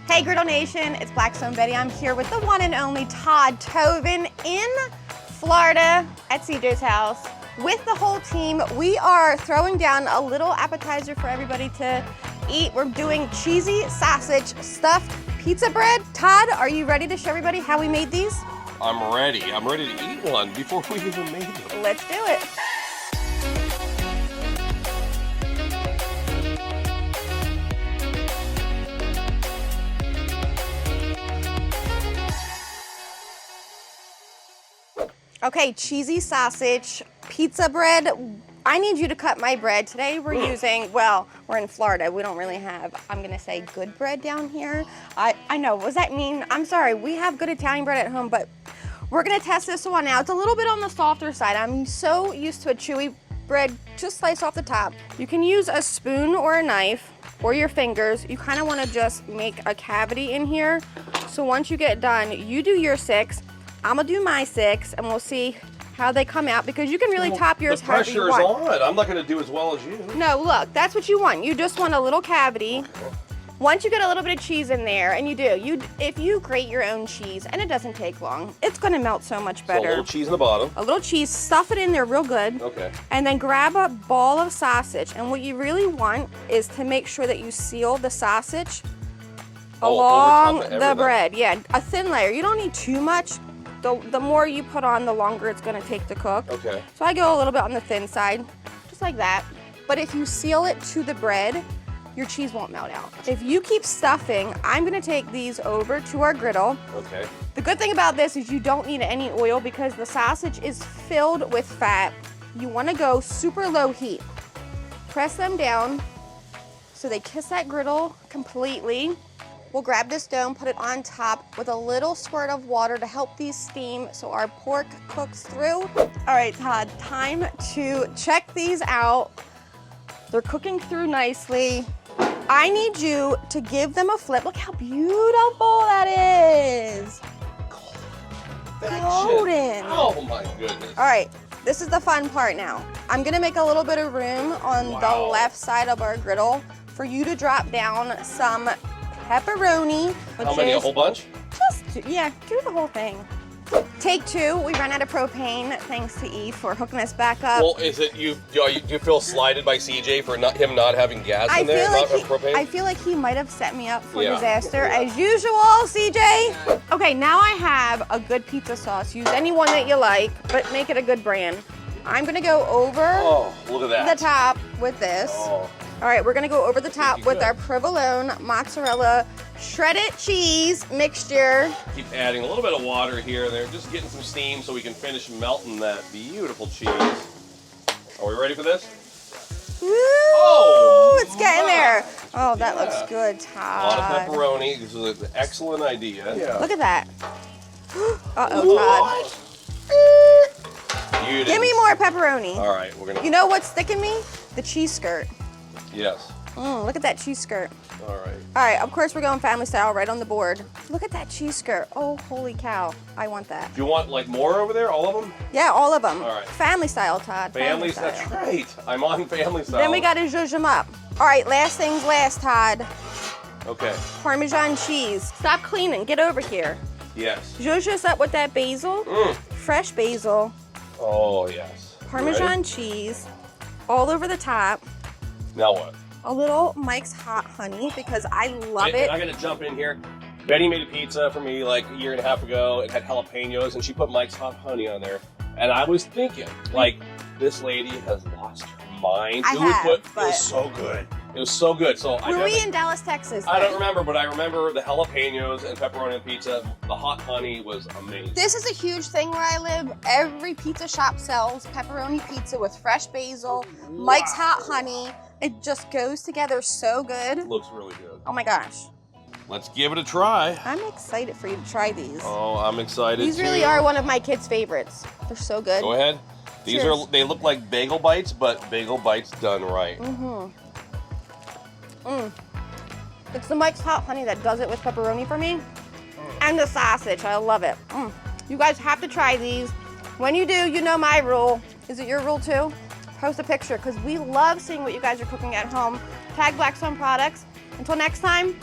Hey Griddle Nation, it's Blackstone Betty. I'm here with the one and only Todd Tovin in Florida at CJ's house with the whole team. We are throwing down a little appetizer for everybody to eat. We're doing cheesy sausage stuffed pizza bread. Todd, are you ready to show everybody how we made these? I'm ready. I'm ready to eat one before we even made them. Let's do it. Okay, cheesy sausage, pizza bread. I need you to cut my bread. Today we're using, well, we're in Florida. We don't really have, I'm gonna say good bread down here. I know, what does that mean? I'm sorry, we have good Italian bread at home, but we're gonna test this one out. It's a little bit on the softer side. I'm so used to a chewy bread, just slice off the top. You can use a spoon or a knife or your fingers. You kind of wanna just make a cavity in here. So once you get done, you do your 6. I'm gonna do my 6 and we'll see how they come out because you can really top yours however you want. The pressure is on. I'm not gonna do as well as you. No, look, that's what you want. You just want a little cavity. Okay. Once you get a little bit of cheese in there, and you do, if you grate your own cheese, and it doesn't take long, it's gonna melt so much better. So a little cheese in the bottom. A little cheese, stuff it in there real good. Okay. And then grab a ball of sausage, and what you really want is to make sure that you seal the sausage along the bread. Yeah, a thin layer. You don't need too much. The more you put on, the longer it's gonna take to cook. Okay. So I go a little bit on the thin side, just like that. But if you seal it to the bread, your cheese won't melt out. If you keep stuffing, I'm gonna take these over to our griddle. Okay. The good thing about this is you don't need any oil because the sausage is filled with fat. You wanna go super low heat. Press them down so they kiss that griddle completely. We'll grab this dough and put it on top with a little squirt of water to help these steam so our pork cooks through. All right, Todd, time to check these out. They're cooking through nicely. I need you to give them a flip. Look how beautiful that is. Golden. Oh my goodness. All right, this is the fun part now. I'm gonna make a little bit of room on the left side of our griddle for you to drop down some pepperoni. How many, a whole bunch? Just, yeah, do the whole thing. Take 2, we ran out of propane, thanks to Eve for hooking us back up. Well, is it, you feel slighted by CJ for him not having gas in there, not propane? I feel like he might have set me up for disaster, as usual, CJ. Okay, now I have a good pizza sauce. Use any one that you like, but make it a good brand. I'm gonna go over look at that. the top with this. All right, we're gonna go over the top with our provolone, mozzarella, shredded cheese mixture. Keep adding a little bit of water here and there, just getting some steam so we can finish melting that beautiful cheese. Are we ready for this? Woo! It's getting there. Oh, that looks good, Todd. A lot of pepperoni. This is an excellent idea. Yeah. Look at that. Uh-oh, Todd. Give me more pepperoni. All right, we're gonna. You know what's sticking me? The cheese skirt. Yes. Look at that cheese skirt. All right. All right, of course we're going family style right on the board. Look at that cheese skirt. Oh, holy cow. I want that. Do you want like more over there, all of them? Yeah, all of them. All right. Family style, Todd. Family style. That's right. I'm on family style. Then we got to zhuzh them up. All right, last things last, Todd. Okay. Parmesan cheese. Stop cleaning. Get over here. Yes. Zhuzh us up with that basil. Fresh basil. Oh, yes. Parmesan cheese. All over the top. Now what? A little Mike's Hot Honey because I love it. I gotta jump in here. Betty made a pizza for me like a year and a half ago. It had jalapenos and she put Mike's Hot Honey on there. And I was thinking, like, this lady has lost her mind. It was so good. It was so good. So were we in Dallas, Texas? I don't remember, but I remember the jalapenos and pepperoni on pizza. The hot honey was amazing. This is a huge thing where I live. Every pizza shop sells pepperoni pizza with fresh basil, Mike's Hot Honey. It just goes together so good. It looks really good. Oh my gosh. Let's give it a try. I'm excited for you to try these. Oh, I'm excited These really are one of my kids' favorites. They're so good. Go ahead. They look like bagel bites, but bagel bites done right. It's the Mike's Hot Honey that does it with pepperoni for me. And the sausage, I love it. You guys have to try these. When you do, you know my rule. Is it your rule too? Post a picture, because we love seeing what you guys are cooking at home. Tag Blackstone Products. Until next time,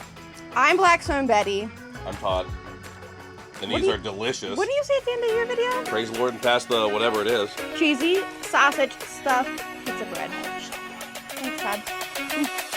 I'm Blackstone Betty. I'm Todd. And these are delicious. What do you say at the end of your video? Praise the Lord and pass the whatever it is. Cheesy, sausage, stuffed pizza bread. Thanks, Todd.